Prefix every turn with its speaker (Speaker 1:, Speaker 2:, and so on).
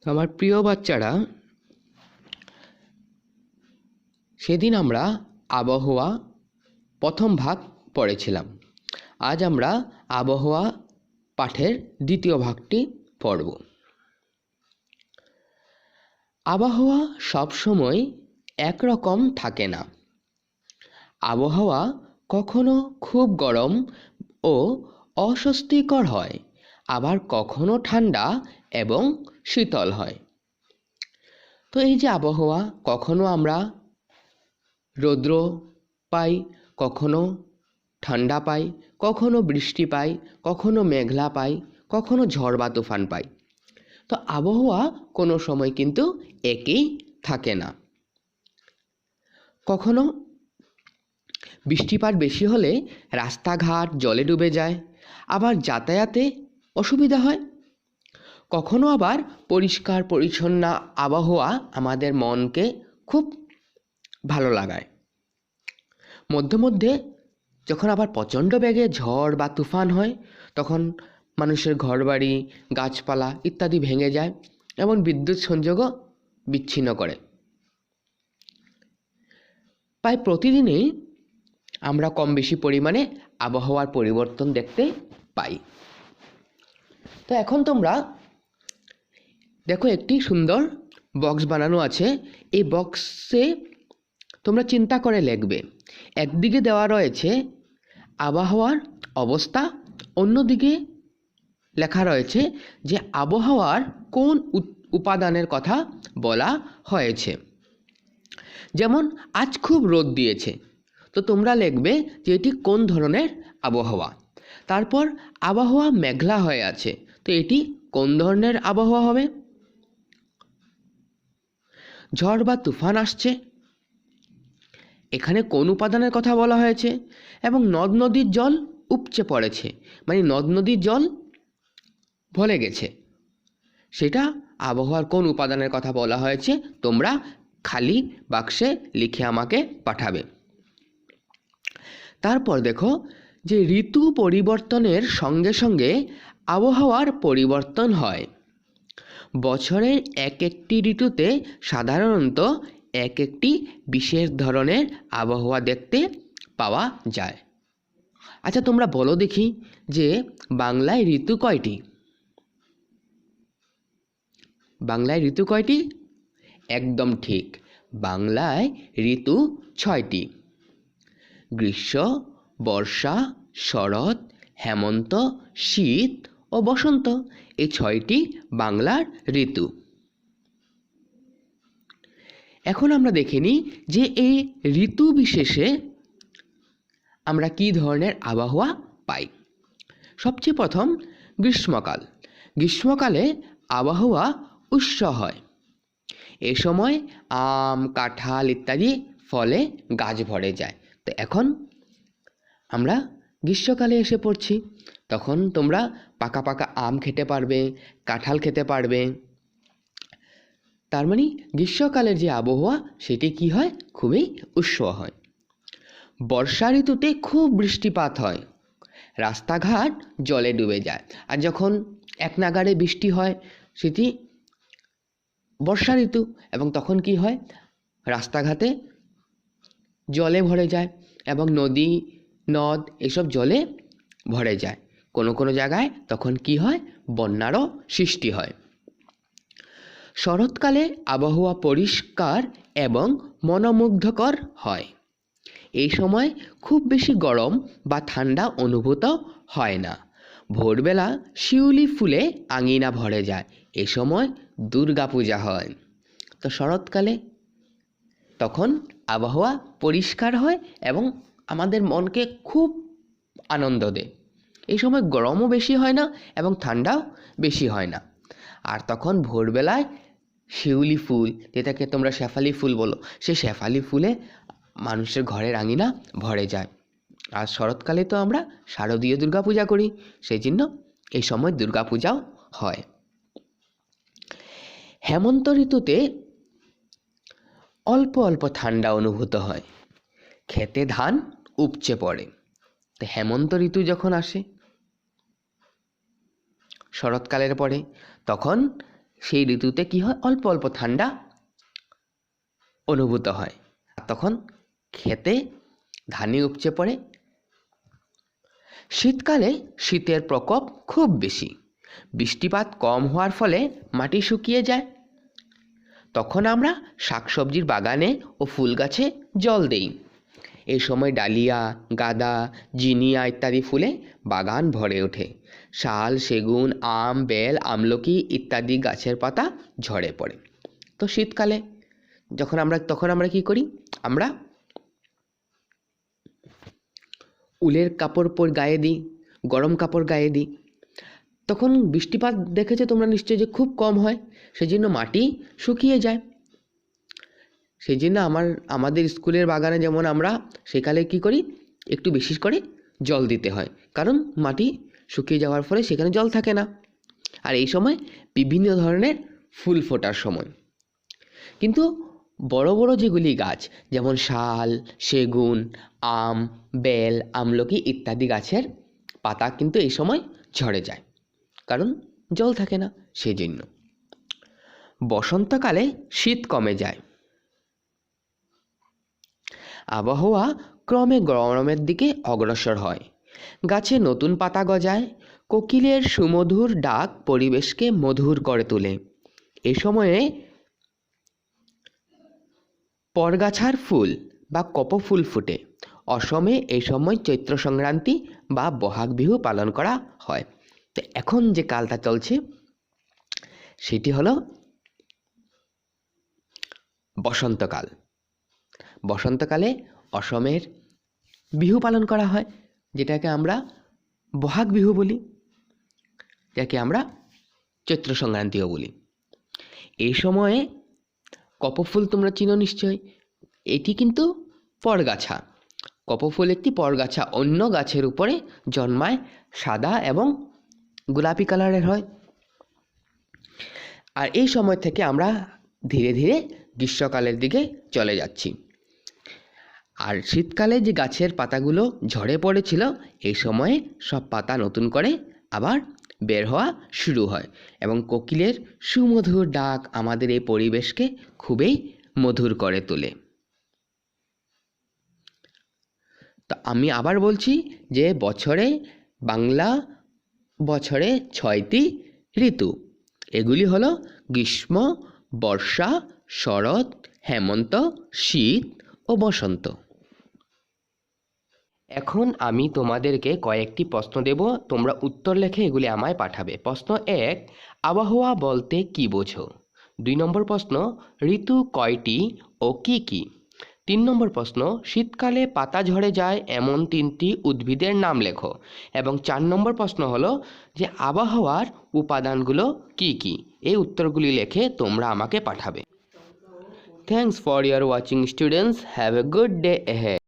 Speaker 1: আমার প্রিয় বাচ্চারা, সেদিন আমরা আবহাওয়া প্রথম ভাগ পড়েছিলাম। আজ আমরা আবহাওয়া পাঠের দ্বিতীয় ভাগটি পড়ব। আবহাওয়া সবসময় একরকম থাকে না। আবহাওয়া কখনো খুব গরম ও অস্বস্তিকর হয়, আবার কখনো ঠান্ডা এবং শীতল হয়। তো এই যে আবহাওয়া, কখনো আমরা রৌদ্র পাই, কখনো ঠান্ডা পাই, কখনো বৃষ্টি পাই, কখনো মেঘলা পাই, কখনো ঝড় বা তুফান পাই। তো আবহাওয়া কোনো সময় কিন্তু একই থাকে না। কখনো বৃষ্টিপাত বেশি হলে রাস্তাঘাট জলে ডুবে যায়, আবার যাতায়াতে অসুবিধা হয়। কখনো আবার পরিষ্কার পরিচ্ছন্ন আবহাওয়া আমাদের মনকে খুব ভালো লাগায়। মধ্যে মধ্যে যখন আবার প্রচণ্ড বেগে ঝড় বা তুফান হয়, তখন মানুষের ঘরবাড়ি, গাছপালা ইত্যাদি ভেঙে যায় এবং বিদ্যুৎ সংযোগও বিচ্ছিন্ন করে। প্রায় প্রতিদিনই আমরা কম বেশি পরিমাণে আবহাওয়ার পরিবর্তন দেখতে পাই। তো এখন তোমরা দেখো, একটি সুন্দর বক্স বানানো আছে। এই বক্সে তোমরা চিন্তা করে লিখবে। একদিকে দেওয়া রয়েছে আবহাওয়ার অবস্থা, অন্যদিকে লেখা রয়েছে যে আবহাওয়ার কোন উপাদানের কথা বলা হয়েছে। যেমন আজ খুব রোদ দিয়েছে, তো তোমরা লিখবে যে এটি কোন ধরনের আবহাওয়া। তারপর আবহাওয়া মেঘলা হয়ে আছে, তো এটি কোন ধরনের আবহাওয়া হবে। ঝড় বা তুফান আসছে, এখানে কোন উপাদানের কথা বলা হয়েছে। এবং নদ নদীর জল উপচে পড়েছে, মানে নদ নদীর জল ভরে গেছে, সেটা আবহাওয়ার কোন উপাদানের কথা বলা হয়েছে। তোমরা খালি বাক্সে লিখে আমাকে পাঠাবে। তারপর দেখো যে ঋতু পরিবর্তনের সঙ্গে সঙ্গে আবহাওয়ার পরিবর্তন হয়। বছরের এক একটি ঋতুতে সাধারণত এক একটি বিশেষ ধরনের আবহাওয়া দেখতে পাওয়া যায়। আচ্ছা, তোমরা বলো দেখি যে বাংলায় ঋতু কয়টি? বাংলায় ঋতু কয়টি? একদম ঠিক, বাংলায় ঋতু 6টি। গ্রীষ্ম, বর্ষা, শরৎ, হেমন্ত, শীত ও বসন্ত, এই 6টি বাংলার ঋতু। এখন আমরা দেখে নিই যে এই ঋতু বিশেষে আমরা কি ধরনের আবহাওয়া পাই। সবচেয়ে প্রথম গ্রীষ্মকাল। গ্রীষ্মকালে আবহাওয়া উষ্ণ হয়। এ সময় আম, কাঁঠাল ইত্যাদি ফলে গাছ ভরে যায়। তো এখন আমরা গ্রীষ্মকালে এসে পড়ছি, তখন তোমরা পাকা পাকা আম খেতে পারবে, কাঁঠাল খেতে পারবে। তার মানে গ্রীষ্মকালের যে আবহাওয়া সেটি কি হয়? খুবই উষ্ণ হয়। বর্ষা ঋতুতে খুব বৃষ্টিপাত হয়, রাস্তাঘাট জলে ডুবে যায়। আর যখন এক নাগাড়ে বৃষ্টি হয় সেটি বর্ষা ঋতু, এবং তখন কি হয়? রাস্তাঘাটে জলে ভরে যায় এবং নদী নদ এসব জলে ভরে যায়। কোনো কোনো জায়গায় তখন কি হয়? বন্যারও সৃষ্টি হয়। শরৎকালে আবহাওয়া পরিষ্কার এবং মনোমুগ্ধকর হয়। এই সময় খুব বেশি গরম বা ঠান্ডা অনুভূত হয় না। ভোরবেলা শিউলি ফুলে আঙিনা ভরে যায়। এই সময় দুর্গা পূজা হয়। তো শরৎকালে তখন আবহাওয়া পরিষ্কার হয় এবং আমাদের মনকে খুব আনন্দ দেয়। এই সময় গরমও বেশি হয় না এবং ঠান্ডাও বেশি হয় না। আর তখন ভোরবেলায় শিউলি ফুল, যেটাকে তোমরা শেফালি ফুল বলো, সেই শেফালি ফুলে মানুষের ঘরের আঙিনা ভরে যায়। আর শরৎকালে তো আমরা শারদীয় দুর্গা পূজা করি, সেই জন্য এই সময় দুর্গা পূজাও হয়। হেমন্ত ঋতুতে অল্প অল্প ঠান্ডা অনুভূত হয়, খেতে ধান উপচে পড়ে। তো হেমন্ত ঋতু যখন আসে শরৎকালের পরে, তখন সেই ঋতুতে কি হয়, অল্প অল্প ঠান্ডা অনুভূত হয়। তখন খেতে ধানি উপচে পড়ে। শীতকালে শীতের প্রকোপ খুব বেশি, বৃষ্টিপাত কম হওয়ার ফলে মাটি শুকিয়ে যায়। তখন আমরা শাকসবজির বাগানে ও ফুল গাছে জল দেই। এই সময় ডালিয়া, গাঁদা, জিনিয়া ইত্যাদি ফুলে বাগান ভরে ওঠে। শাল, সেগুন, আম, বেল, আমলকি ইত্যাদি গাছের পাতা ঝরে পড়ে। তো শীতকালে তখন আমরা কি করি, আমরা উলের কাপড় গায়ে দিই, গরম কাপড় গায়ে দিই। তখন বৃষ্টিপাত দেখেছো তোমরা নিশ্চয়ই যে খুব কম হয়, সেই জন্য মাটি শুকিয়ে যায়। সেই জন্য আমাদের স্কুলের বাগানে যেমন আমরা সেকালে কি করি, একটু বেশি করে জল দিতে হয়, কারণ মাটি শুকিয়ে যাওয়ার ফলে সেখানে জল থাকে না। আর এই সময় বিভিন্ন ধরনের ফুল ফোটার সময়। কিন্তু বড় বড় যেগুলি গাছ, যেমন শাল, সেগুন, আম, বেল, আমলকি ইত্যাদি গাছের পাতা কিন্তু এই সময় ঝরে যায়, কারণ জল থাকে না। সেই জন্য বসন্তকালে শীত কমে যায়, আবহাওয়া ক্রমে গরমের দিকে অগ্রসর হয়। গাছে নতুন পাতা গজায়, কোকিলের সুমধুর ডাক পরিবেশকে মধুর করে তোলে। এ সময়ে পরগাছার ফুল বা কপৌফুল ফুটে। অসমে এই সময় চৈত্র সংক্রান্তি বা বহাগ বিহু পালন করা হয়। তো এখন যে কালটা চলছে সেটি হলো বসন্তকাল। বসন্তকালে অসমের বিহু পালন করা হয়, যেটাকে আমরা বহাগ বিহু বলি, যাকে আমরা চৈত্র সংক্রান্তিও বলি। এই সময়ে কপৌফুল তোমরা চিনো নিশ্চয়, এটি কিন্তু পরগাছা। কপৌফুল একটি পরগাছা, অন্য গাছের উপরে জন্মায়, সাদা এবং গোলাপি কালারের হয়। আর এই সময় থেকে আমরা ধীরে ধীরে গ্রীষ্মকালের দিকে চলে যাচ্ছি। আর শীতকালে যে গাছের পাতাগুলো ঝরে পড়েছিল, এই সময়ে সব পাতা নতুন করে আবার বের হওয়া শুরু হয়, এবং কোকিলের সুমধুর ডাক আমাদের এই পরিবেশকে খুবই মধুর করে তোলে। তো আমি আবার বলছি যে বাংলা বছরে 6টি ঋতু। এগুলি হলো গ্রীষ্ম, বর্ষা, শরৎ, হেমন্ত, শীত ও বসন্ত। এখন আমি তোমাদেরকে কয়েকটি প্রশ্ন দেব, তোমরা উত্তর লিখে এগুলি আমায় পাঠাবে। প্রশ্ন 1, আবহাওয়া বলতে কি বোঝো? 2 নম্বর প্রশ্ন, ঋতু কয়টি ও কি কি? 3 নম্বর প্রশ্ন, শীতকালে পাতা ঝরে যায় এমন 3টি উদ্ভিদের নাম লেখো। এবং 4 নম্বর প্রশ্ন হলো যে আবহাওয়ার উপাদানগুলো কি কি? এই উত্তরগুলি লিখে তোমরা আমাকে পাঠাবে। Thanks for your watching students, have a good day ahead.